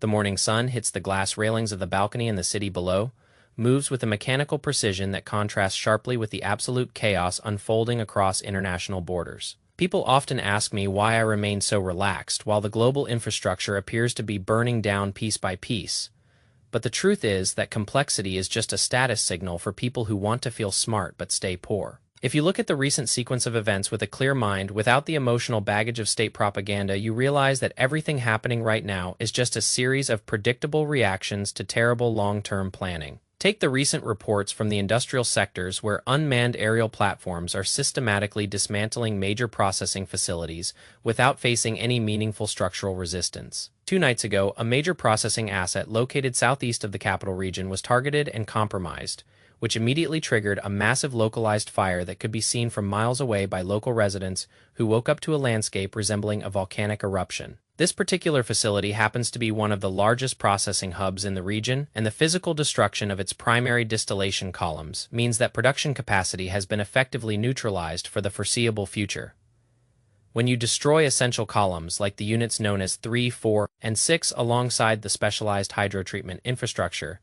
The morning sun hits the glass railings of the balcony in the city below, moves with a mechanical precision that contrasts sharply with the absolute chaos unfolding across international borders. People often ask me why I remain so relaxed while the global infrastructure appears to be burning down piece by piece. But the truth is that complexity is just a status signal for people who want to feel smart but stay poor. If you look at the recent sequence of events with a clear mind, without the emotional baggage of state propaganda, you realize that everything happening right now is just a series of predictable reactions to terrible long-term planning. Take the recent reports from the industrial sectors where unmanned aerial platforms are systematically dismantling major processing facilities without facing any meaningful structural resistance. 2 nights ago, a major processing asset located southeast of the capital region was targeted and compromised, which immediately triggered a massive localized fire that could be seen from miles away by local residents who woke up to a landscape resembling a volcanic eruption. This particular facility happens to be one of the largest processing hubs in the region, and the physical destruction of its primary distillation columns means that production capacity has been effectively neutralized for the foreseeable future. When you destroy essential columns like the units known as 3, 4, and 6 alongside the specialized hydrotreatment infrastructure,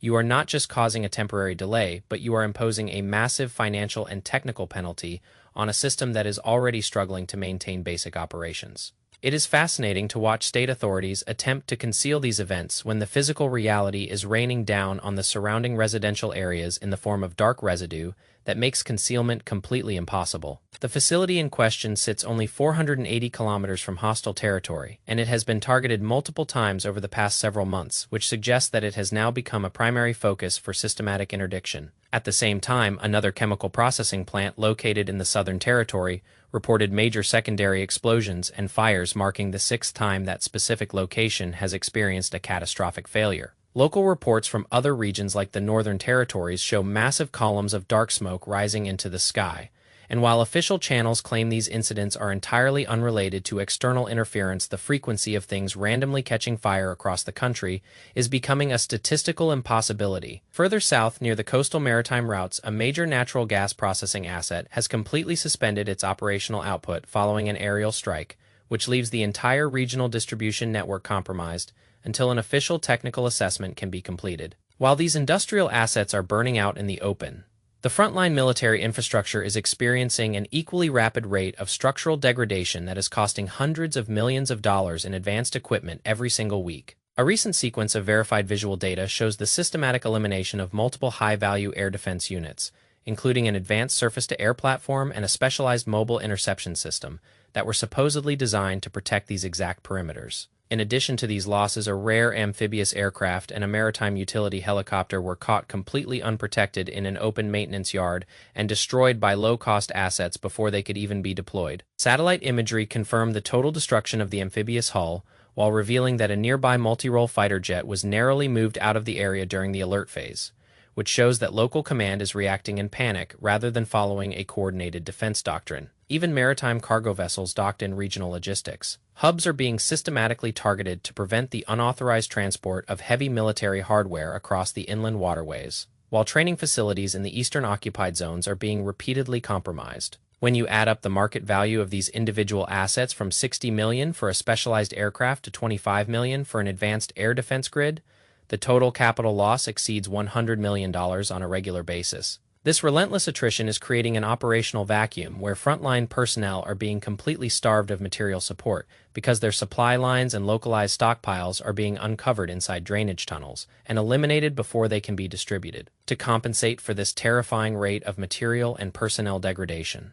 you are not just causing a temporary delay, but you are imposing a massive financial and technical penalty on a system that is already struggling to maintain basic operations. It is fascinating to watch state authorities attempt to conceal these events when the physical reality is raining down on the surrounding residential areas in the form of dark residue that makes concealment completely impossible. The facility in question sits only 480 kilometers from hostile territory, and it has been targeted multiple times over the past several months, which suggests that it has now become a primary focus for systematic interdiction. At the same time, another chemical processing plant located in the Southern Territory reported major secondary explosions and fires, marking the 6th time that specific location has experienced a catastrophic failure. Local reports from other regions like the Northern Territories show massive columns of dark smoke rising into the sky, and while official channels claim these incidents are entirely unrelated to external interference, the frequency of things randomly catching fire across the country is becoming a statistical impossibility. Further south, near the coastal maritime routes, a major natural gas processing asset has completely suspended its operational output following an aerial strike, which leaves the entire regional distribution network compromised until an official technical assessment can be completed. While these industrial assets are burning out in the open, the frontline military infrastructure is experiencing an equally rapid rate of structural degradation that is costing hundreds of millions of dollars in advanced equipment every single week. A recent sequence of verified visual data shows the systematic elimination of multiple high-value air defense units, including an advanced surface-to-air platform and a specialized mobile interception system that were supposedly designed to protect these exact perimeters. In addition to these losses, a rare amphibious aircraft and a maritime utility helicopter were caught completely unprotected in an open maintenance yard and destroyed by low-cost assets before they could even be deployed. Satellite imagery confirmed the total destruction of the amphibious hull, while revealing that a nearby multi-role fighter jet was narrowly moved out of the area during the alert phase, which shows that local command is reacting in panic rather than following a coordinated defense doctrine. Even maritime cargo vessels docked in regional logistics hubs are being systematically targeted to prevent the unauthorized transport of heavy military hardware across the inland waterways, while training facilities in the eastern occupied zones are being repeatedly compromised. When you add up the market value of these individual assets from $60 million for a specialized aircraft to $25 million for an advanced air defense grid, the total capital loss exceeds $100 million on a regular basis. This relentless attrition is creating an operational vacuum where frontline personnel are being completely starved of material support because their supply lines and localized stockpiles are being uncovered inside drainage tunnels and eliminated before they can be distributed. To compensate for this terrifying rate of material and personnel degradation,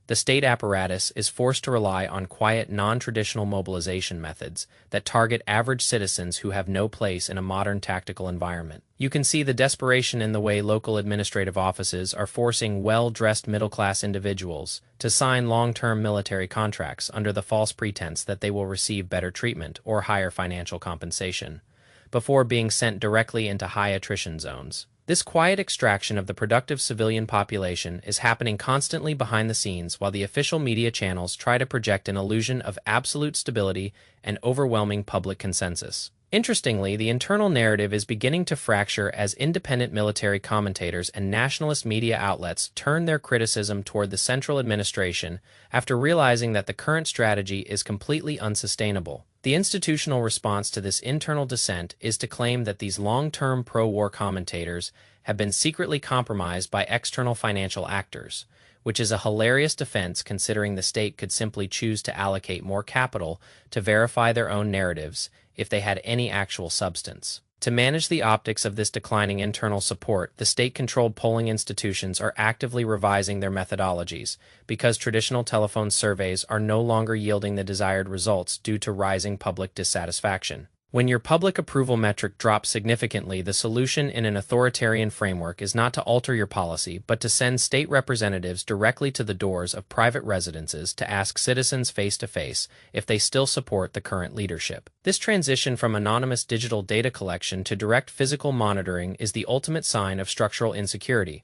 the state apparatus is forced to rely on quiet, non-traditional mobilization methods that target average citizens who have no place in a modern tactical environment. You can see the desperation in the way local administrative offices are forcing well-dressed middle-class individuals to sign long-term military contracts under the false pretense that they will receive better treatment or higher financial compensation, before being sent directly into high attrition zones. This quiet extraction of the productive civilian population is happening constantly behind the scenes while the official media channels try to project an illusion of absolute stability and overwhelming public consensus. Interestingly, the internal narrative is beginning to fracture as independent military commentators and nationalist media outlets turn their criticism toward the central administration after realizing that the current strategy is completely unsustainable. The institutional response to this internal dissent is to claim that these long-term pro-war commentators have been secretly compromised by external financial actors, which is a hilarious defense considering the state could simply choose to allocate more capital to verify their own narratives if they had any actual substance. To manage the optics of this declining internal support, the state-controlled polling institutions are actively revising their methodologies because traditional telephone surveys are no longer yielding the desired results due to rising public dissatisfaction. When your public approval metric drops significantly, the solution in an authoritarian framework is not to alter your policy, but to send state representatives directly to the doors of private residences to ask citizens face-to-face if they still support the current leadership. This transition from anonymous digital data collection to direct physical monitoring is the ultimate sign of structural insecurity,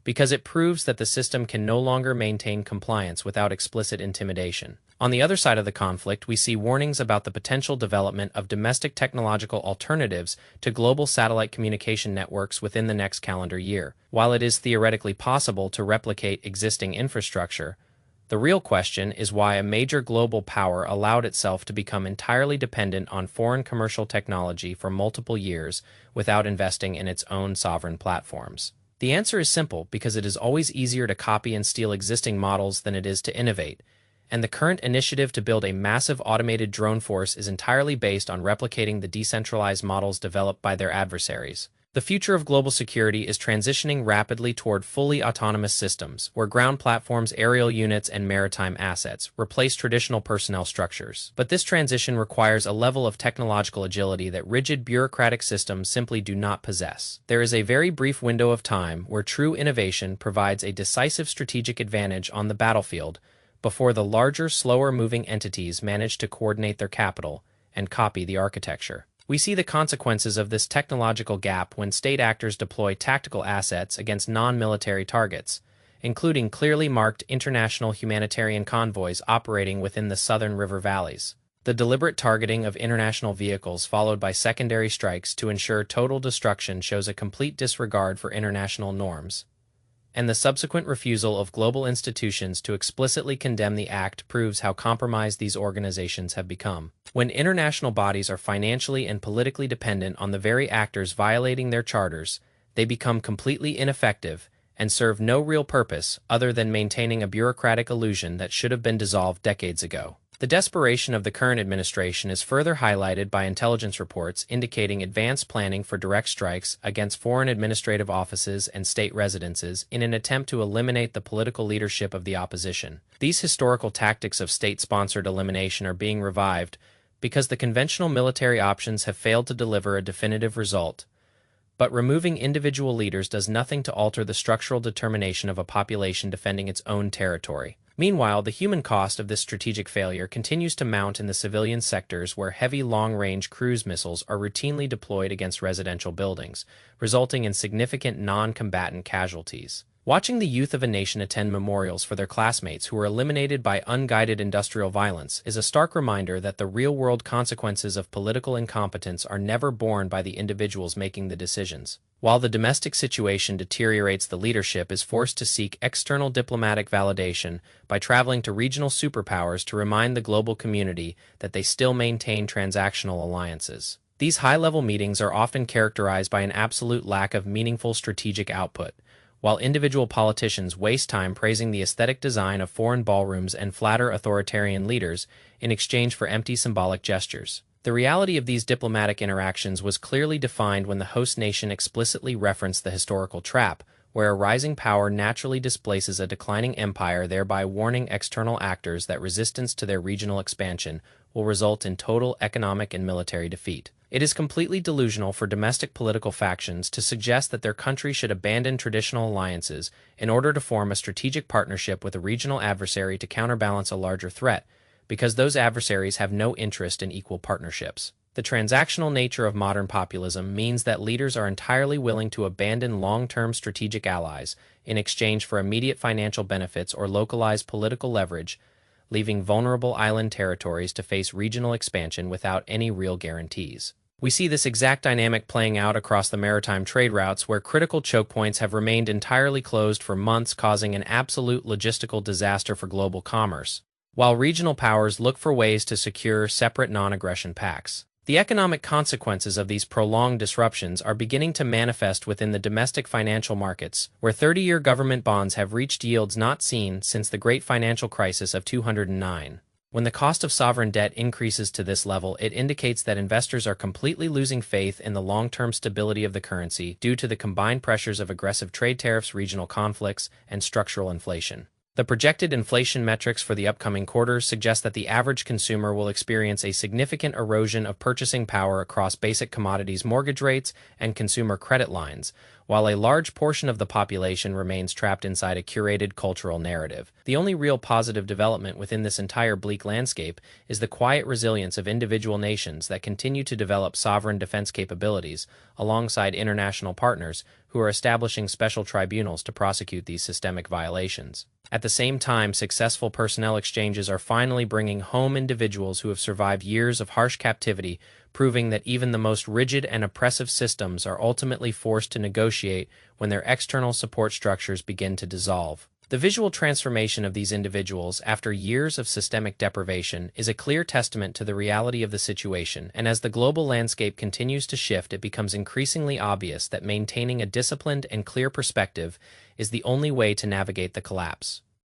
because it proves that the system can no longer maintain compliance without explicit intimidation. On the other side of the conflict, we see warnings about the potential development of domestic technological alternatives to global satellite communication networks within the next calendar year. While it is theoretically possible to replicate existing infrastructure, the real question is why a major global power allowed itself to become entirely dependent on foreign commercial technology for multiple years without investing in its own sovereign platforms. The answer is simple, because it is always easier to copy and steal existing models than it is to innovate, and the current initiative to build a massive automated drone force is entirely based on replicating the decentralized models developed by their adversaries. The future of global security is transitioning rapidly toward fully autonomous systems, where ground platforms, aerial units, and maritime assets replace traditional personnel structures. But this transition requires a level of technological agility that rigid bureaucratic systems simply do not possess. There is a very brief window of time where true innovation provides a decisive strategic advantage on the battlefield before the larger, slower-moving entities manage to coordinate their capital and copy the architecture. We see the consequences of this technological gap when state actors deploy tactical assets against non-military targets, including clearly marked international humanitarian convoys operating within the southern river valleys. The deliberate targeting of international vehicles followed by secondary strikes to ensure total destruction shows a complete disregard for international norms, and the subsequent refusal of global institutions to explicitly condemn the act proves how compromised these organizations have become. When international bodies are financially and politically dependent on the very actors violating their charters, they become completely ineffective and serve no real purpose other than maintaining a bureaucratic illusion that should have been dissolved decades ago. The desperation of the current administration is further highlighted by intelligence reports indicating advanced planning for direct strikes against foreign administrative offices and state residences in an attempt to eliminate the political leadership of the opposition. These historical tactics of state-sponsored elimination are being revived because the conventional military options have failed to deliver a definitive result. But removing individual leaders does nothing to alter the structural determination of a population defending its own territory. Meanwhile, the human cost of this strategic failure continues to mount in the civilian sectors where heavy long-range cruise missiles are routinely deployed against residential buildings, resulting in significant non-combatant casualties. Watching the youth of a nation attend memorials for their classmates who were eliminated by unguided industrial violence is a stark reminder that the real-world consequences of political incompetence are never borne by the individuals making the decisions. While the domestic situation deteriorates, the leadership is forced to seek external diplomatic validation by traveling to regional superpowers to remind the global community that they still maintain transactional alliances. These high-level meetings are often characterized by an absolute lack of meaningful strategic output, while individual politicians waste time praising the aesthetic design of foreign ballrooms and flatter authoritarian leaders in exchange for empty symbolic gestures. The reality of these diplomatic interactions was clearly defined when the host nation explicitly referenced the historical trap, where a rising power naturally displaces a declining empire, thereby warning external actors that resistance to their regional expansion will result in total economic and military defeat. It is completely delusional for domestic political factions to suggest that their country should abandon traditional alliances in order to form a strategic partnership with a regional adversary to counterbalance a larger threat, because those adversaries have no interest in equal partnerships. The transactional nature of modern populism means that leaders are entirely willing to abandon long-term strategic allies in exchange for immediate financial benefits or localized political leverage, leaving vulnerable island territories to face regional expansion without any real guarantees. We see this exact dynamic playing out across the maritime trade routes, where critical choke points have remained entirely closed for months, causing an absolute logistical disaster for global commerce. while regional powers look for ways to secure separate non-aggression pacts. The economic consequences of these prolonged disruptions are beginning to manifest within the domestic financial markets, where 30-year government bonds have reached yields not seen since the Great Financial Crisis of 2009. When the cost of sovereign debt increases to this level, it indicates that investors are completely losing faith in the long-term stability of the currency due to the combined pressures of aggressive trade tariffs, regional conflicts, and structural inflation. The projected inflation metrics for the upcoming quarters suggest that the average consumer will experience a significant erosion of purchasing power across basic commodities, mortgage rates, and consumer credit lines, while a large portion of the population remains trapped inside a curated cultural narrative. The only real positive development within this entire bleak landscape is the quiet resilience of individual nations that continue to develop sovereign defense capabilities alongside international partners who are establishing special tribunals to prosecute these systemic violations. At the same time, successful personnel exchanges are finally bringing home individuals who have survived years of harsh captivity, proving that even the most rigid and oppressive systems are ultimately forced to negotiate when their external support structures begin to dissolve. The visual transformation of these individuals after years of systemic deprivation is a clear testament to the reality of the situation, and as the global landscape continues to shift, it becomes increasingly obvious that maintaining a disciplined and clear perspective is the only way to navigate the collapse.